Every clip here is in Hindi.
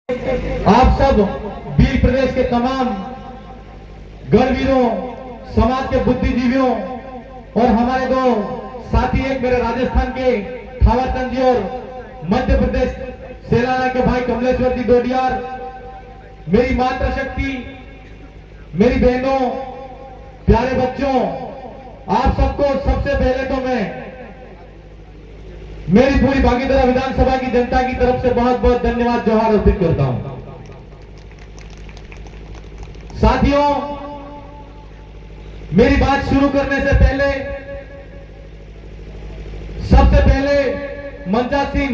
आप सब वीर प्रदेश के तमाम गणवीरों, समाज के बुद्धिजीवियों और हमारे दो साथी, एक मेरे राजस्थान के थावरचंद जी और मध्य प्रदेश सेलाना के भाई कमलेश्वर जी डोडियार, मेरी मातृशक्ति, मेरी बहनों, प्यारे बच्चों, आप सबको सबसे पहले तो मैं मेरी पूरी भागीदारा विधानसभा की जनता की तरफ से बहुत बहुत धन्यवाद जोहार अर्पित करता हूं। साथियों, मेरी बात शुरू करने से पहले सबसे पहले मंचा सिंह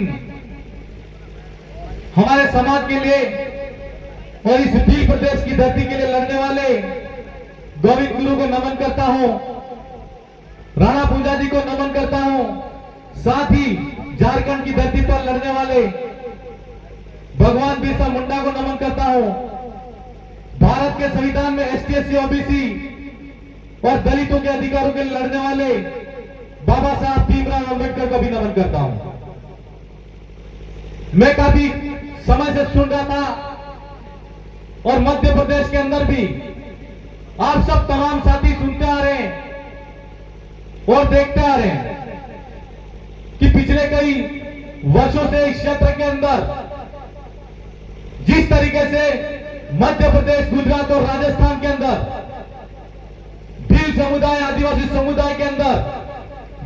हमारे समाज के लिए और इस वीर प्रदेश की धरती के लिए लड़ने वाले गोविंद गुरु को नमन करता हूं, राणा पूंजा जी को नमन करता हूं, साथ ही झारखंड की धरती पर लड़ने वाले भगवान बिरसा मुंडा को नमन करता हूं, भारत के संविधान में एसटी, एससी, ओबीसी और दलितों के अधिकारों के लिए लड़ने वाले बाबा साहब भीमराव अम्बेडकर को भी नमन करता हूं। मैं काफी समय से सुन रहा था और मध्य प्रदेश के अंदर भी आप सब तमाम साथी सुनते आ रहे हैं और देखते आ रहे हैं कि पिछले कई वर्षों से इस क्षेत्र के अंदर जिस तरीके से मध्य प्रदेश, गुजरात और राजस्थान के अंदर भील समुदाय, आदिवासी समुदाय के अंदर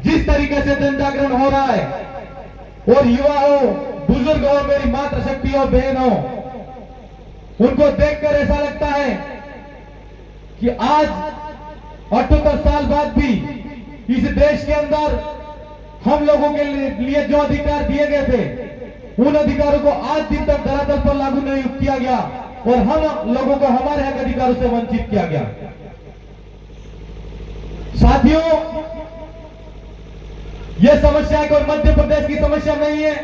जिस तरीके से जन जागरण हो रहा है और युवा हो, बुजुर्ग हो, मेरी मातृशक्ति और बहन हो, उनको देखकर ऐसा लगता है कि आज 78 साल बाद भी इस देश के अंदर हम लोगों के लिए जो अधिकार दिए गए थे, उन अधिकारों को आज दिन तक धरातल पर लागू नहीं किया गया और हम लोगों को हमारे हक अधिकारों से वंचित किया गया। साथियों, यह समस्या कोई मध्य प्रदेश की समस्या नहीं है,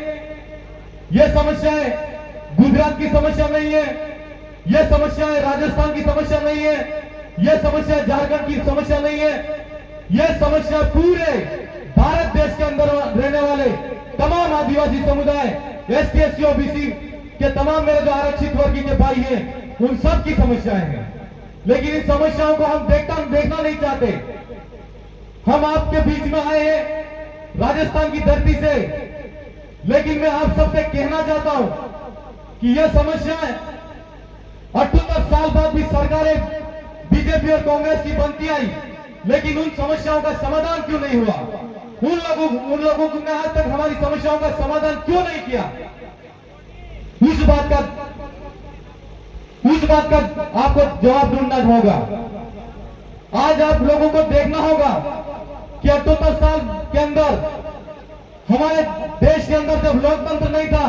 यह समस्या गुजरात की समस्या नहीं है, यह समस्या राजस्थान की समस्या नहीं है, यह समस्या झारखंड की समस्या नहीं है, यह समस्या पूरे भारत देश के अंदर रहने वाले तमाम आदिवासी समुदाय, एसटी, एससी, ओबीसी के तमाम मेरे जो आरक्षित वर्ग के भाई हैं, उन सब की समस्याएं हैं। लेकिन इन समस्याओं को हम देखना नहीं चाहते। हम आपके बीच में आए हैं राजस्थान की धरती से, लेकिन मैं आप सबसे कहना चाहता हूं कि यह समस्याएं 78 साल बाद भी सरकारें बीजेपी और कांग्रेस की बनती आई, लेकिन उन समस्याओं का समाधान क्यों नहीं हुआ? उन लोगों ने आज तक हमारी समस्याओं का समाधान क्यों नहीं किया? उस बात का आपको जवाब ढूंढना होगा। आज आप लोगों को देखना होगा कि 78 साल के अंदर हमारे देश के अंदर जब लोकतंत्र नहीं था,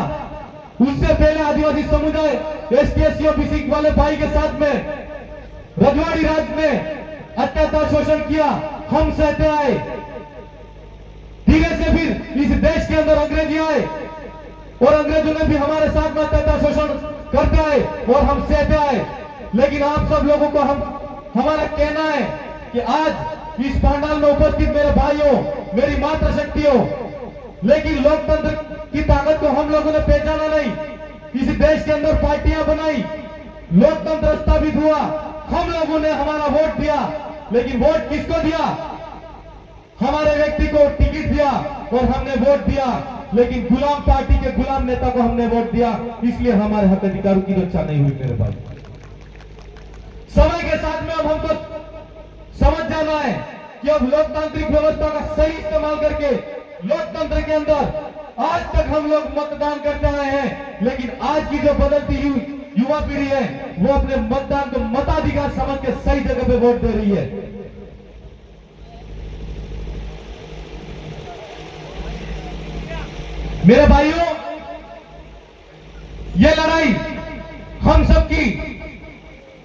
उससे पहले आदिवासी समुदाय, एसटी, एससी, ओबीसी वाले भाई के साथ में रजवाड़ी राज में अत्याचार शोषण किया, हम सहते आए। धीरे से फिर इस देश के अंदर अंग्रेजी आए और अंग्रेजों ने भी हमारे साथ में अत्याचार शोषण करते आए और हम सहते आए। लेकिन आप सब लोगों को हमारा कहना है कि आज इस पंडाल में उपस्थित मेरे भाइयों, मेरी मातृशक्ति हो, लेकिन लोकतंत्र की ताकत को हम लोगों ने पहचाना नहीं। इस देश के अंदर पार्टियां बनाई, लोकतंत्र स्थापित हुआ, हम लोगों ने हमारा वोट दिया, लेकिन वोट किसको दिया? हमारे व्यक्ति को टिकट दिया और हमने वोट दिया, लेकिन गुलाम पार्टी के गुलाम नेता को हमने वोट दिया, इसलिए हमारे हक अधिकारों की रक्षा नहीं हुई मेरे भाई। समय के साथ में अब हमको समझ जाना है कि अब लोकतांत्रिक व्यवस्था का सही इस्तेमाल करके लोकतंत्र के अंदर आज तक हम लोग मतदान करते आए हैं, लेकिन आज की जो बदलती युवा पीढ़ी है, वो अपने मतदान को मताधिकार समझ के सही जगह पे वोट दे रही है। मेरे भाइयों, यह लड़ाई हम सबकी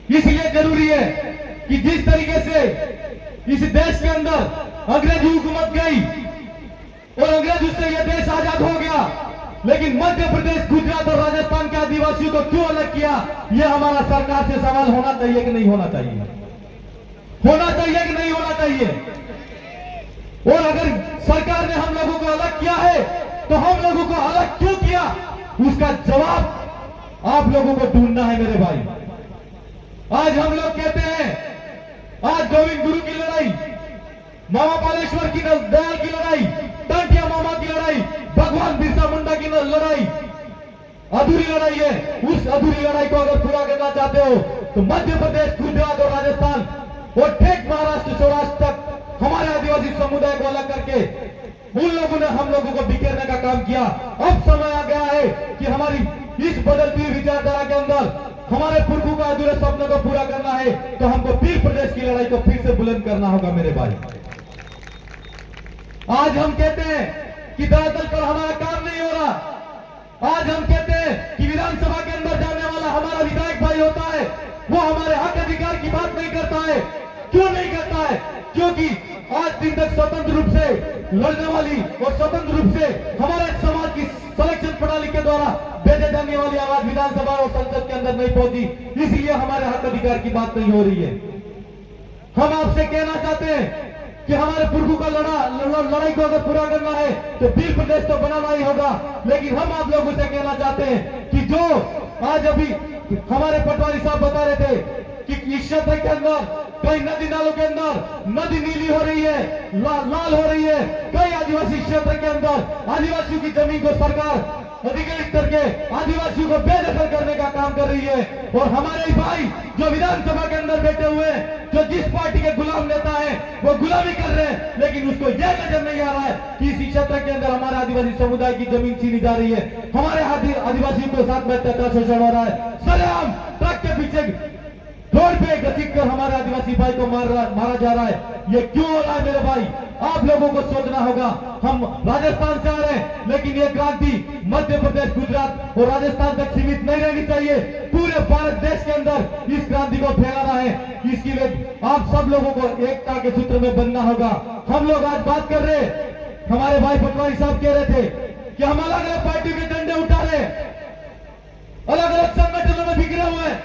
इसलिए जरूरी है कि जिस तरीके से इस देश के अंदर अंग्रेजी हुकूमत गई और अंग्रेजों से यह देश आजाद हो गया, लेकिन मध्य प्रदेश, गुजरात और राजस्थान के आदिवासियों को क्यों अलग किया? यह हमारा सरकार से सवाल होना चाहिए कि नहीं होना चाहिए? होना चाहिए कि नहीं होना चाहिए? और अगर सरकार ने हम लोगों को अलग किया है, तो हम लोगों को अलग क्यों किया? उसका जवाब आप लोगों को ढूंढना है मेरे भाई। आज हम लोग कहते हैं, आज गोविंद गुरु की लड़ाई, मामा पालेश्वर की दयाल की लड़ाई, टांटिया मामा की लड़ाई, भगवान बिरसा मुंडा की लड़ाई अधूरी लड़ाई है। उस अधूरी लड़ाई को अगर पूरा करना चाहते हो तो मध्य प्रदेश, गुजरात और राजस्थान और ठेठ महाराष्ट्र, सौराष्ट्र तक हमारे आदिवासी समुदाय को अलग करके उन लोगों ने हम लोगों को बिखेरने का काम किया। अब समय आ गया है कि हमारी इस बदलती हुई विचारधारा के अंदर हमारे पुरखों का अधूरे सपने को पूरा करना है, तो हमको पीर प्रदेश की लड़ाई को फिर से बुलंद करना होगा मेरे भाई। आज हम कहते हैं कि दरअसल पर हमारा काम नहीं हो रहा। आज हम कहते हैं कि विधानसभा के अंदर जाने वाला हमारा विधायक भाई होता है, वो हमारे हक अधिकार की बात नहीं करता है। क्यों नहीं करता है? क्योंकि आज दिन तक स्वतंत्र रूप से लड़ने वाली और स्वतंत्र रूप से हमारे समाज की सिलेक्शन प्रणाली के द्वारा भेजे जाने वाली आवाज विधानसभा और संसद के अंदर नहीं पहुंची, इसलिए हमारे हक अधिकार की बात नहीं हो रही है। हम आपसे कहना चाहते हैं कि हमारे पुरखों का लड़ाई को अगर पूरा करना है तो पीर प्रदेश तो बनाना ही होगा। लेकिन हम आप लोगों से कहना चाहते हैं कि जो आज अभी हमारे पटवारी साहब बता रहे थे कि इस क्षेत्र के अंदर कई नदी नालों के अंदर नदी नीली हो रही है, लाल हो रही है। कई आदिवासी क्षेत्र के अंदर आदिवासियों की जमीन को सरकार अधिकृत करके आदिवासियों को बेदखल करने का काम कर रही है। और हमारे भाई जो विधानसभा के अंदर बैठे हुए हैं, जो जिस पार्टी के गुलाम नेता है वो गुलामी कर रहे हैं, लेकिन उसको यह नजर नहीं आ रहा है कि इसी क्षेत्र के अंदर हमारे आदिवासी समुदाय की जमीन छीनी जा रही है, हमारे आदिवासियों के साथ में अत्याचार शोषण हो रहा है। सरेआम ट्रक के पीछे रोड पे घसीट कर हमारे आदिवासी भाई को मारा जा रहा है। ये क्यों हो रहा है मेरे भाई? आप लोगों को सोचना होगा। हम राजस्थान से आ रहे हैं, लेकिन ये क्रांति मध्य प्रदेश, गुजरात और राजस्थान तक सीमित नहीं रहनी चाहिए। पूरे भारत देश के अंदर इस क्रांति को फैलाना है। इसके लिए आप सब लोगों को एकता के सूत्र में बनना होगा। हम लोग आज बात कर रहे हैं, हमारे भाई पटवारी साहब कह रहे थे कि हम अलग अलग पार्टी के झंडे उठा रहे हैं, अलग अलग संगठनों में बिखरे हुए हैं,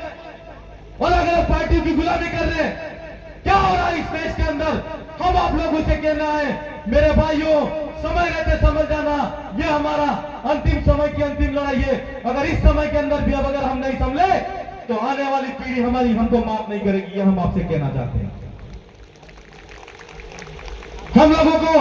अलग अलग पार्टियों की गुलामी कर रहे हैं। क्या हो रहा है इस देश के अंदर? हम आप लोगों से कहना है मेरे भाइयों, समय रहते समझ जाना, ये हमारा अंतिम समय की अंतिम लड़ाई है। अगर इस समय के अंदर भी अब अगर हम नहीं संभले तो आने वाली पीढ़ी हमारी हमको माफ नहीं करेगी। ये हम आपसे कहना चाहते हैं। हम लोगों को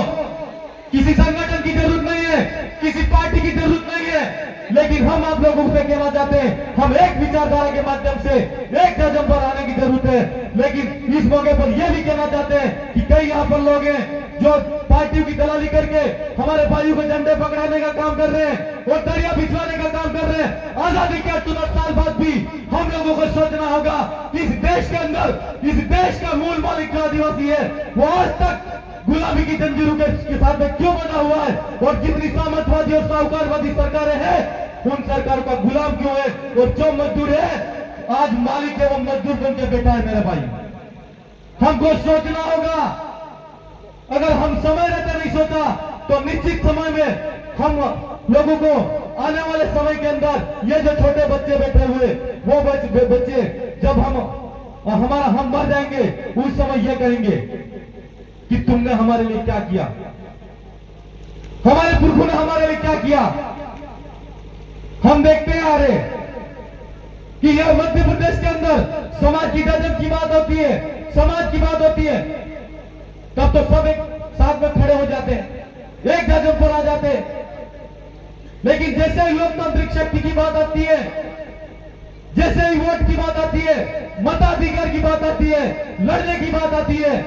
किसी संगठन की जरूरत नहीं है, किसी पार्टी की जरूरत नहीं है, लेकिन हम आप लोगों से कहना चाहते हैं हम एक विचारधारा के माध्यम से एक जज्बे पर आने की जरूरत है। लेकिन इस मौके पर यह भी कहना चाहते हैं कि कई यहाँ पर लोग हैं जो पार्टियों की दलाली करके हमारे भाइयों को झंडे पकड़ाने का काम कर रहे हैं और दरिया भिजवाने का काम कर रहे हैं। आजादी के 68 साल बाद भी हम लोगों को सोचना होगा इस देश के अंदर, इस देश का मूल मालिक जो आदिवासी है वो आज तक गुलामी की जंजीरों के साथ में क्यों बना हुआ है? और जितनी सामंतवादी और साहूकारवादी सरकारें हैं उन सरकारों का गुलाम क्यों है? और जो मजदूर है आज मालिक है वो मजदूर बन के बैठा है मेरे भाई। हमको सोचना होगा। अगर हम समय रहते नहीं सोचा तो निश्चित समय में हम लोगों को आने वाले समय के अंदर ये जो छोटे बच्चे बैठे हुए वो बच्चे जब हम मर जाएंगे उस समय ये कहेंगे कि तुमने हमारे लिए क्या किया, हमारे पुरखों ने हमारे लिए क्या किया। हम देखते आ रहे कि यह मध्य प्रदेश के अंदर समाज की जब की बात होती है, समाज की बात होती है, तब तो सब एक साथ में खड़े हो जाते हैं, एक जज्बे पर आ जाते हैं। लेकिन जैसे ही लोकतांत्रिक शक्ति की बात आती है, जैसे ही वोट की बात आती है, मताधिकार की बात आती है, लड़ने की बात आती है,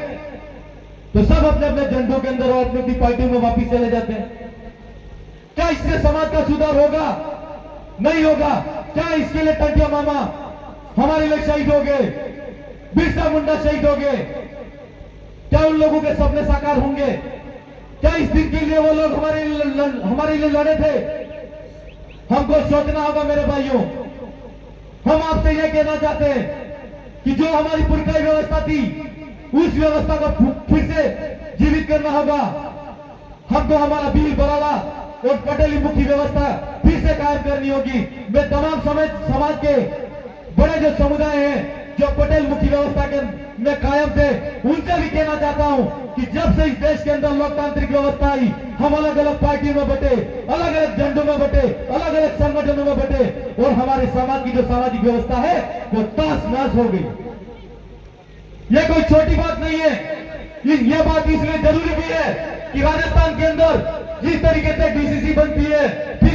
तो सब अपने अपने झंडों के अंदर और अपनी अपनी पार्टियों में वापिस चले जाते हैं। क्या इससे समाज का सुधार होगा? नहीं होगा। क्या इसके लिए टांटिया मामा हमारे लिए शहीद हो गए, बिरसा मुंडा शहीद हो गए? क्या उन लोगों के सपने साकार होंगे? क्या इस दिन के लिए वो लोग हमारे लिए लड़े थे? हमको सोचना होगा मेरे भाइयों। हम आपसे यह कहना चाहते हैं कि जो हमारी पुरखाई व्यवस्था थी उस व्यवस्था को फिर से जीवित करना होगा। हमको हमारा भील बराड़ा और पटेली मुखी व्यवस्था फिर से कायम करनी होगी। मैं तमाम समाज के बड़े जो समुदाय हैं जो पटेल मुखी व्यवस्था के में कायम थे, उनसे भी कहना चाहता हूं कि जब से इस देश के अंदर लोकतांत्रिक व्यवस्था आई, हम अलग अलग पार्टियों में बटे, अलग अलग झंडों में बटे, अलग अलग संगठनों में बटे, और हमारे समाज की जो सामाजिक व्यवस्था है वो तहस नहस हो गई। ये कोई छोटी बात नहीं है। ये बात इसलिए जरूरी भी है कि राजस्थान के अंदर जिस तरीके से डीसीसी बनती है, फिर